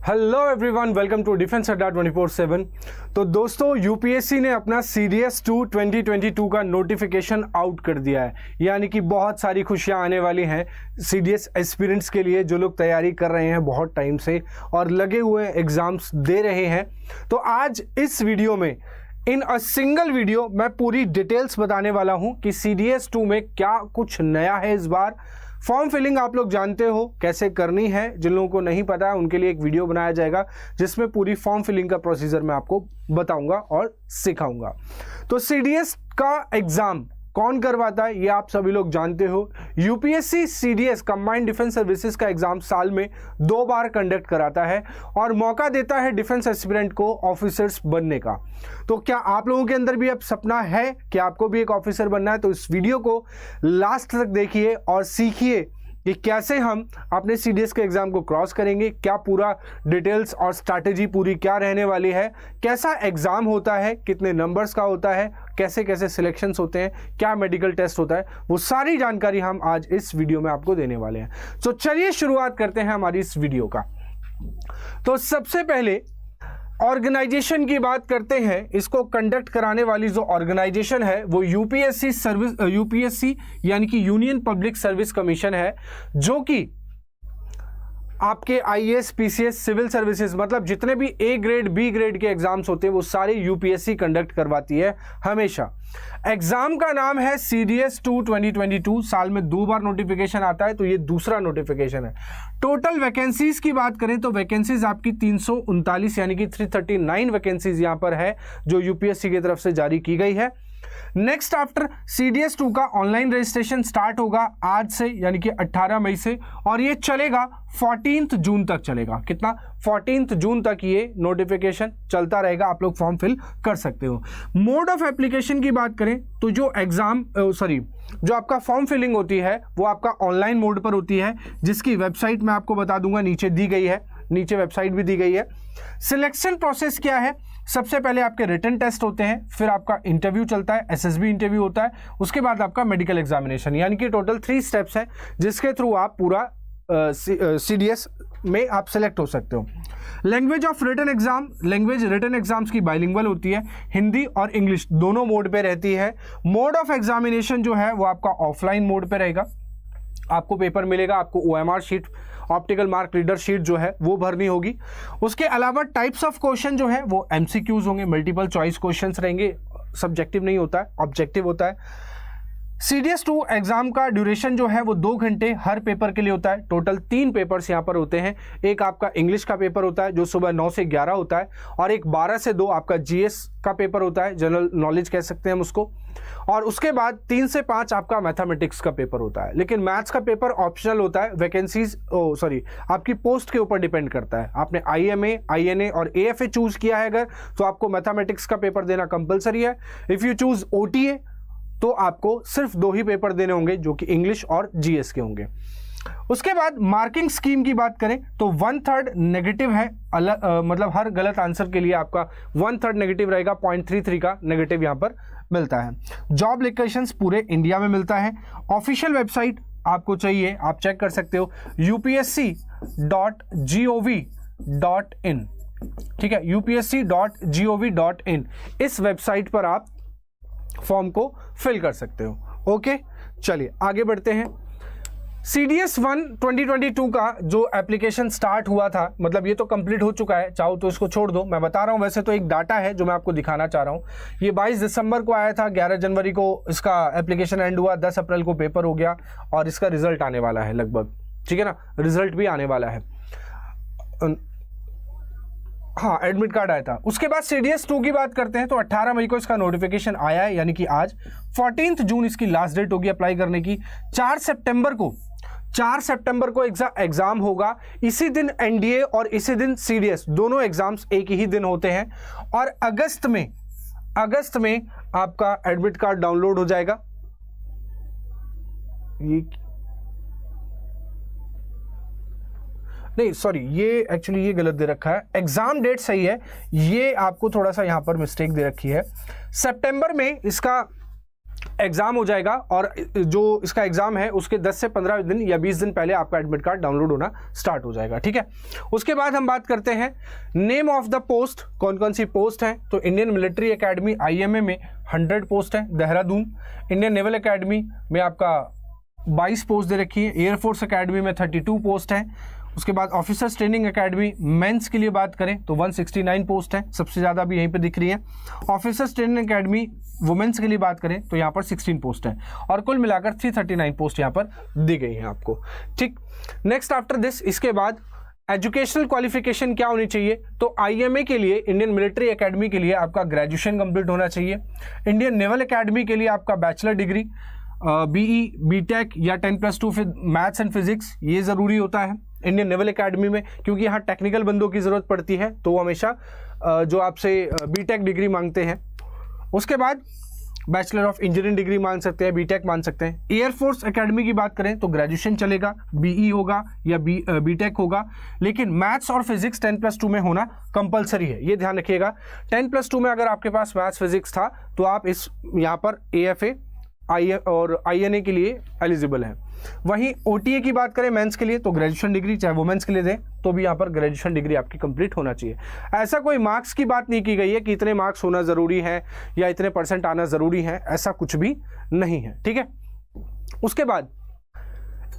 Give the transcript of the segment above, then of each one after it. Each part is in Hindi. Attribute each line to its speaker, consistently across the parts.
Speaker 1: Hello everyone, welcome to defence Adda 24/7। तो दोस्तों, यूपीएससी ने अपना सीडीएस 2 2022 का नोटिफिकेशन आउट कर दिया है। यानी कि बहुत सारी खुशियां आने वाली हैं सीडीएस एस्पिरेंट्स के लिए, जो लोग तैयारी कर रहे हैं बहुत टाइम से और लगे हुए एग्जाम्स दे रहे हैं। तो आज इस वीडियो में इन अ सिंगल वीडियो मैं पूरी डिटेल्स बताने वाला हूं कि सीडीएस 2 में क्या कुछ नया है इस बार। फॉर्म फिलिंग आप लोग जानते हो कैसे करनी है, जिन लोगों को नहीं पता है उनके लिए एक वीडियो बनाया जाएगा जिसमें पूरी फॉर्म फिलिंग का प्रोसीजर मैं आपको बताऊंगा और सिखाऊंगा। तो सीडीएस का एग्जाम कौन करवाता है ये आप सभी लोग जानते हो। UPSC CDS combined defence services का एग्जाम साल में 2 बार कंडक्ट कराता है और मौका देता है डिफेंस एस्पिरेंट को ऑफिसर्स बनने का। तो क्या आप लोगों के अंदर भी अब सपना है कि आपको भी एक ऑफिसर बनना है? तो इस वीडियो को लास्ट तक देखिए और सीखिए कि कैसे हम अपने सीडीएस के एग्जाम को क्रॉस करेंगे, क्या पूरा डिटेल्स और स्ट्रैटेजी पूरी क्या रहने वाली है, कैसा एग्जाम होता है, कितने नंबर्स का होता है, कैसे कैसे सिलेक्शंस होते हैं, क्या मेडिकल टेस्ट होता है, वो सारी जानकारी हम आज इस वीडियो में आपको देने वाले हैं। तो चलिए शुरुआत करते हैं हमारी इस वीडियो का। तो सबसे पहले ऑर्गेनाइजेशन की बात करते हैं। इसको कंडक्ट कराने वाली जो ऑर्गेनाइजेशन है वो यूपीएससी यानी कि यूनियन पब्लिक सर्विस कमीशन है, जो कि आपके आईएएस, पीसीएस, सिविल सर्विसेज मतलब जितने भी ए ग्रेड बी ग्रेड के एग्जाम्स होते हैं वो सारे यूपीएससी कंडक्ट करवाती है हमेशा। एग्जाम का नाम है सीडीएस 2 2022। साल में 2 बार नोटिफिकेशन आता है, तो ये दूसरा नोटिफिकेशन है। टोटल वैकेंसीज की बात करें तो वैकेंसीज आपकी 339 यानी कि 339 वैकेंसीज यहां पर है जो यूपीएससी की तरफ से जारी की गई है। नेक्स्ट आफ्टर सीडीएस 2 का ऑनलाइन रजिस्ट्रेशन स्टार्ट होगा आज से यानी कि 18 मई से, और ये चलेगा 14 जून तक चलेगा। कितना? 14 जून तक ये नोटिफिकेशन चलता रहेगा। आप लोग फॉर्म फिल कर सकते हो। मोड ऑफ एप्लीकेशन की बात करें तो जो आपका फॉर्म फिलिंग होती है वो आपका ऑनलाइन मोड पर होती है, जिसकी वेबसाइट मैं आपको बता दूंगा, नीचे दी गई है, नीचे वेबसाइट भी दी गई है। सिलेक्शन प्रोसेस क्या है? सबसे पहले आपके रिटन टेस्ट होते हैं, फिर आपका इंटरव्यू चलता है, एसएसबी इंटरव्यू होता है, उसके बाद आपका मेडिकल एग्जामिनेशन, यानी कि टोटल 3 स्टेप्स हैं जिसके थ्रू आप पूरा सीडीएस में आप सेलेक्ट हो सकते हो। Language of written exam, language written exams की बाइलिंगुअल होती है, हिंदी और इंग्लिश दोनों मोड पे रहती है। मोड ऑफ एग्जामिनेशन जो है वो आपका ऑफलाइन मोड पे रहेगा। आपको पेपर मिलेगा, आपको OMR sheet, optical mark reader sheet जो है वो भरनी होगी। उसके अलावा टाइप्स ऑफ क्वेश्चन जो है वो एमसीक्यूज होंगे, मल्टीपल चॉइस क्वेश्चंस रहेंगे, सब्जेक्टिव नहीं होता है, ऑब्जेक्टिव होता है। सीडीएस 2 एग्जाम का ड्यूरेशन जो है वो 2 घंटे हर पेपर के लिए होता है। टोटल 3 पेपर्स यहाँ पर होते हैं। एक आपका इंग्लिश का पेपर होता है जो सुबह 9 से 11 होता है, और एक 12 से 2 आपका जीएस का पेपर होता है, जनरल नॉलेज कह सकते हैं हम उसको, और उसके बाद 3 से 5 आपका मैथमेटिक्स का पेपर होता है। लेकिन मैथ्स का पेपर ऑप्शनल होता है, आपकी पोस्ट के ऊपर डिपेंड करता है। आपने आईएमए, आईएनए और एएफए चूज किया है अगर, तो आपको मैथमेटिक्स का पेपर देना कंपलसरी है। इफ यू चूज ओटीए तो आपको सिर्फ 2 ही पेपर देने होंगे जो कि इंग्लिश और जीएस के होंगे। उसके बाद मार्किंग स्कीम की बात करें तो 1/3 नेगेटिव है, मतलब हर गलत आंसर के लिए आपका 1/3 नेगेटिव रहेगा, 0.33 का नेगेटिव यहां पर मिलता है। जॉब लोकेशंस पूरे इंडिया में मिलता है। ऑफिशियल वेबसाइट आपको चाहिए, आप चेक कर सकते हो, upsc.gov.in, ठीक है, upsc.gov.in। इस वेबसाइट पर आप फॉर्म को फिल कर सकते हो। ओके, चलिए आगे बढ़ते हैं। सीडीएस 1 2022 का जो एप्लीकेशन स्टार्ट हुआ था, मतलब ये तो कंप्लीट हो चुका है, चाहो तो इसको छोड़ दो, मैं बता रहा हूँ। वैसे तो एक डाटा है जो मैं आपको दिखाना चाह रहा हूँ। ये 22 दिसंबर को आया था, 11 जनवरी को इसका एप्लीकेशन एंड हुआ, 10 अप्रैल को पेपर हो गया और इसका रिजल्ट आने वाला है लगभग, ठीक है ना, रिजल्ट भी आने वाला है। हाँ, एडमिट कार्ड आया था। उसके बाद सीडीएस 2 की बात करते हैं तो 18 मई को इसका नोटिफिकेशन आया है, यानी कि आज 14 जून इसकी लास्ट डेट होगी अप्लाई करने की। 4 सितंबर को एग्जाम होगा। इसी दिन एनडीए और इसी दिन सीडीएस दोनों एग्जाम्स एक ही दिन होते हैं, और अगस्त में आपका एडमिट कार्ड डाउनलोड हो जाएगा। नहीं सॉरी, ये एक्चुअली ये गलत दे रखा है, एग्जाम डेट सही है, ये आपको थोड़ा सा यहां पर मिस्टेक दे रखी है। सितंबर में इसका एग्ज़ाम हो जाएगा और जो इसका एग्ज़ाम है उसके 10 से 15 दिन या 20 दिन पहले आपका एडमिट कार्ड डाउनलोड होना स्टार्ट हो जाएगा, ठीक है। उसके बाद हम बात करते हैं नेम ऑफ द पोस्ट, कौन कौन सी पोस्ट है। तो इंडियन मिलिट्री एकेडमी IMA में 100 पोस्ट है, देहरादून। इंडियन नेवल एकेडमी में आपका 22 पोस्ट दे रखी है। एयरफोर्स एकेडमी में 32 पोस्ट है। उसके बाद ऑफिसर्स ट्रेनिंग एकेडमी मेंस के लिए बात करें तो 169 पोस्ट है, सबसे ज़्यादा भी यहीं पे दिख रही है। ऑफिसर्स ट्रेनिंग एकेडमी वुमेन्स के लिए बात करें तो यहाँ पर 16 पोस्ट है और कुल मिलाकर 339 पोस्ट यहाँ पर दी गई है आपको, ठीक। नेक्स्ट आफ्टर दिस, इसके बाद एजुकेशनल क्वालिफिकेशन क्या होनी चाहिए। तो IMA के लिए, इंडियन मिलिट्री एकेडमी के लिए आपका ग्रेजुएशन कंप्लीट होना चाहिए। इंडियन नेवल एकेडमी के लिए आपका बैचलर डिग्री, BE, BTech या 10+2 फिर मैथ्स एंड फिजिक्स, ये ज़रूरी होता है इंडियन नेवल एकेडमी में, क्योंकि यहाँ टेक्निकल बंदों की ज़रूरत पड़ती है तो वो हमेशा जो आपसे BTech डिग्री मांगते हैं। उसके बाद बैचलर ऑफ इंजीनियरिंग डिग्री मांग सकते हैं, BTech मान सकते हैं। एयरफोर्स एकेडमी की बात करें तो ग्रेजुएशन चलेगा, BE होगा या BTech होगा, लेकिन मैथ्स और फिजिक्स 10+2 में होना कंपलसरी है, ये ध्यान रखिएगा। 10+2 में अगर आपके पास मैथ्स फिजिक्स था तो आप इस यहाँ पर AFA और INA के लिए एलिजिबल है। वहीं OTA की बात करें मेंस के लिए तो ग्रेजुएशन डिग्री, चाहे वुमेन्स के लिए दें तो भी यहाँ पर ग्रेजुएशन डिग्री आपकी कंप्लीट होना चाहिए। ऐसा कोई मार्क्स की बात नहीं की गई है कि इतने मार्क्स होना ज़रूरी है या इतने % आना ज़रूरी है, ऐसा कुछ भी नहीं है, ठीक है। उसके बाद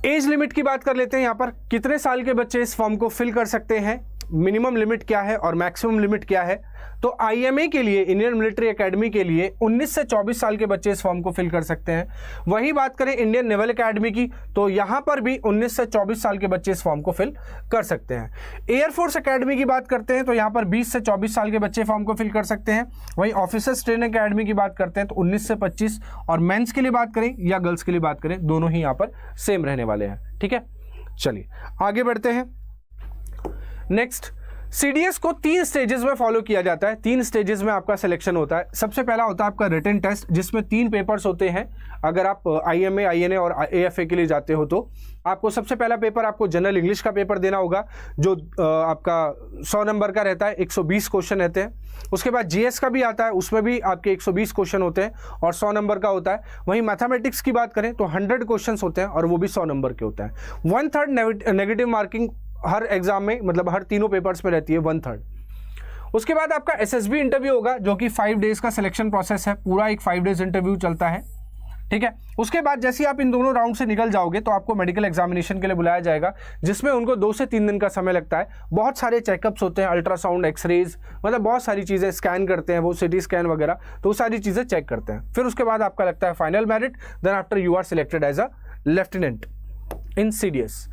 Speaker 1: एज लिमिट की बात कर लेते हैं। यहाँ पर कितने साल के बच्चे इस फॉर्म को फिल कर सकते हैं, मिनिमम लिमिट क्या है और मैक्सिमम लिमिट क्या है। तो IMA के लिए, इंडियन मिलिट्री एकेडमी के लिए 19 से 24 साल के बच्चे इस फॉर्म को फिल कर सकते हैं। वही बात करें इंडियन नेवल एकेडमी की तो यहाँ पर भी 19 से 24 साल के बच्चे इस फॉर्म को फिल कर सकते हैं। एयरफोर्स एकेडमी की बात करते हैं तो यहाँ पर 20 से 24 साल के बच्चे फॉर्म को फिल कर सकते हैं। वहीं ऑफिसर्स ट्रेनिंग एकेडमी की बात करते हैं तो 19 से 25, और मेंस के लिए बात करें या गर्ल्स के लिए बात करें दोनों ही यहाँ पर सेम रहने वाले हैं, ठीक है। चलिए आगे बढ़ते हैं। नेक्स्ट, CDS को 3 स्टेजेस में फॉलो किया जाता है। 3 स्टेजेस में आपका सिलेक्शन होता है। सबसे पहला होता है आपका रिटन टेस्ट, जिसमें 3 पेपर्स होते हैं। अगर आप IMA, INA और AFA के लिए जाते हो तो आपको सबसे पहला पेपर, आपको जनरल इंग्लिश का पेपर देना होगा जो आपका 100 नंबर का रहता है, 120 क्वेश्चन रहते हैं। उसके बाद GS का भी आता है, उसमें भी आपके 120 क्वेश्चन होते हैं और 100 नंबर का होता है। वहीं मैथमेटिक्स की बात करें तो 100 क्वेश्चन होते हैं और वो भी 100 नंबर के होता है। 1/3 नेगेटिव मार्किंग हर एग्जाम में, मतलब हर तीनों पेपर्स में रहती है, 1/3। उसके बाद आपका SSB इंटरव्यू होगा जो कि 5 डेज का सिलेक्शन प्रोसेस है, पूरा एक 5 डेज इंटरव्यू चलता है, ठीक है। उसके बाद जैसे आप इन दोनों राउंड से निकल जाओगे तो आपको मेडिकल एग्जामिनेशन के लिए बुलाया जाएगा, जिसमें उनको 2 से 3 दिन का समय लगता है। बहुत सारे चेकअप्स होते हैं, अल्ट्रासाउंड, एक्सरेज, मतलब बहुत सारी चीज़ें स्कैन करते हैं वो, CT स्कैन वगैरह, तो वो सारी चीज़ें चेक करते हैं। फिर उसके बाद आपका लगता है final merit, then after you are selected as a lieutenant in CDS।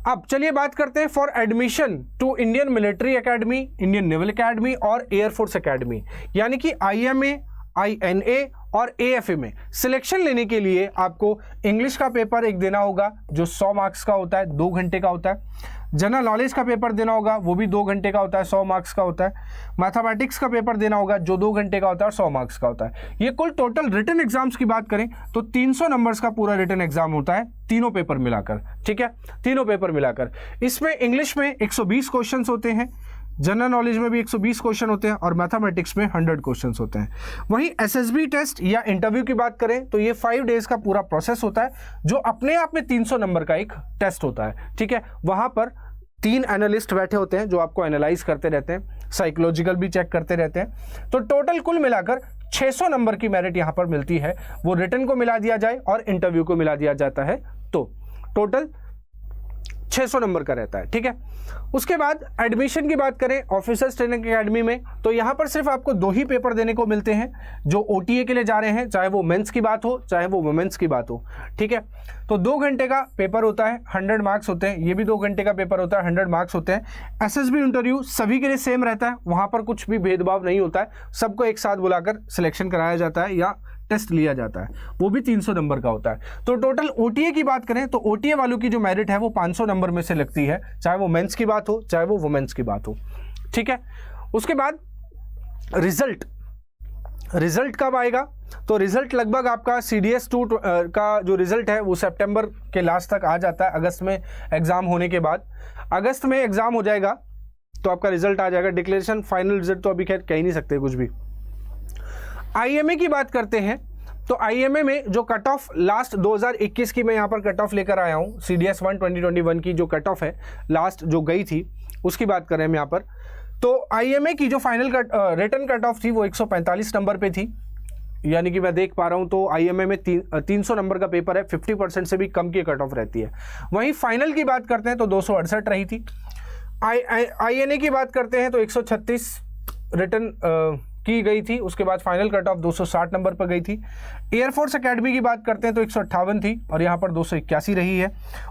Speaker 1: अब चलिए बात करते हैं for admission to Indian military academy, Indian naval academy और एयरफोर्स एकेडमी, यानी कि IMA, INA और AFA में सिलेक्शन लेने के लिए आपको इंग्लिश का पेपर एक देना होगा जो 100 मार्क्स का होता है, 2 घंटे का होता है। जनरल नॉलेज का पेपर देना होगा, वो भी 2 घंटे का होता है, 100 मार्क्स का होता है। मैथमेटिक्स का पेपर देना होगा जो 2 घंटे का होता है और 100 मार्क्स का होता है। ये कुल टोटल रिटन एग्जाम्स की बात करें तो 300 नंबर्स का पूरा रिटन एग्जाम होता है, तीनों पेपर मिलाकर, ठीक है, तीनों पेपर मिलाकर। इसमें इंग्लिश में 120 क्वेश्चन होते हैं, जनरल नॉलेज में भी 120 क्वेश्चन होते हैं और मैथमेटिक्स में 100 क्वेश्चन होते हैं। वहीं SSB टेस्ट या इंटरव्यू की बात करें तो ये 5 डेज का पूरा प्रोसेस होता है, जो अपने आप में 300 नंबर का एक टेस्ट होता है, ठीक है। वहाँ पर 3 एनालिस्ट बैठे होते हैं जो आपको एनालाइज करते रहते हैं, साइकोलॉजिकल भी चेक करते रहते हैं। तो टोटल कुल मिलाकर 600 नंबर की मेरिट यहाँ पर मिलती है, वो रिटन को मिला दिया जाए और इंटरव्यू को मिला दिया जाता है तो टोटल 600 नंबर का रहता है, ठीक है। उसके बाद एडमिशन की बात करें ऑफिसर्स ट्रेनिंग एकेडमी में तो यहाँ पर सिर्फ आपको 2 ही पेपर देने को मिलते हैं जो OTA के लिए जा रहे हैं, चाहे वो मेंस की बात हो चाहे वो वुमेन्स की बात हो, ठीक है। तो 2 घंटे का पेपर होता है, 100 मार्क्स होते हैं। ये भी 2 घंटे का पेपर होता है, 100 मार्क्स होते हैं। SSB इंटरव्यू सभी के लिए सेम रहता है, वहाँ पर कुछ भी भेदभाव नहीं होता है, सबको एक साथ बुलाकर सिलेक्शन कराया जाता है या टेस्ट लिया जाता है, वो भी 300 नंबर का होता है। तो टोटल OTA की बात करें तो OTA वालों की जो मेरिट है वो 500 नंबर में से लगती है, चाहे वो मेंस की बात हो चाहे वो वुमेन्स की बात हो, ठीक है। उसके बाद रिजल्ट कब आएगा तो रिजल्ट लगभग आपका CDS 2 का जो रिजल्ट है वो सितंबर के लास्ट तक आ जाता है। अगस्त में एग्ज़ाम होने के बाद, अगस्त में एग्ज़ाम हो जाएगा तो आपका रिजल्ट आ जाएगा। डिक्लेरेशन फाइनल रिजल्ट तो अभी खैर कह ही नहीं सकते कुछ भी। IMA की बात करते हैं तो आईएमए में जो कट ऑफ लास्ट 2021 की मैं यहाँ पर कट ऑफ लेकर आया हूँ, CDS 1 2021 की जो कट ऑफ है लास्ट जो गई थी उसकी बात करें हम यहाँ पर। तो आईएमए की जो फाइनल रिटर्न कट ऑफ थी वो 145 नंबर पे थी, यानी कि मैं देख पा रहा हूँ। तो आईएमए में 300 नंबर का पेपर है, 50% से भी कम की कट ऑफ रहती है। वहीं फाइनल की बात करते हैं तो 268 रही थी। आईएनए की बात करते हैं तो 136 रिटर्न की गई थी, उसके बाद फाइनल कट ऑफ 260 नंबर पर गई थी। एयरफोर्स एकेडमी की बात करते हैं तो 158 थी और यहाँ पर 281 रही है।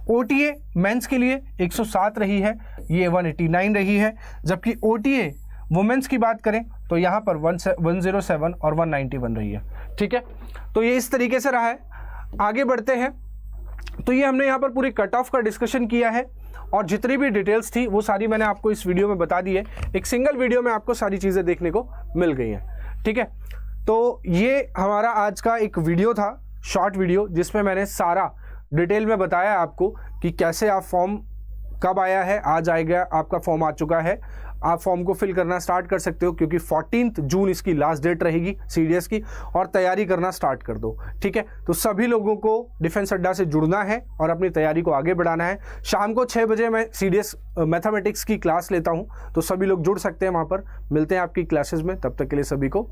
Speaker 1: ओटीए मेंस के लिए 107 रही है, ये 189 रही है। जबकि ओटीए वुमेन्स की बात करें तो यहाँ पर 107 और 191 रही है। ठीक है, तो ये इस तरीके से रहा है। आगे बढ़ते हैं। तो ये हमने यहाँ पर पूरी कट ऑफ का डिस्कशन किया है और जितनी भी डिटेल्स थी वो सारी मैंने आपको इस वीडियो में बता दी है। एक सिंगल वीडियो में आपको सारी चीज़ें देखने को मिल गई हैं। ठीक है, तो ये हमारा आज का एक वीडियो था, शॉर्ट वीडियो, जिसमें मैंने सारा डिटेल में बताया आपको कि कैसे आप फॉर्म कब आया है, आज आएगा, आपका फॉर्म आ चुका है, आप फॉर्म को फिल करना स्टार्ट कर सकते हो क्योंकि 14 जून इसकी लास्ट डेट रहेगी CDS की, और तैयारी करना स्टार्ट कर दो। ठीक है, तो सभी लोगों को डिफेंस अड्डा से जुड़ना है और अपनी तैयारी को आगे बढ़ाना है। शाम को 6 बजे मैं CDS मैथमेटिक्स की क्लास लेता हूं, तो सभी लोग जुड़ सकते हैं वहां पर। मिलते हैं आपकी क्लासेस में, तब तक के लिए सभी को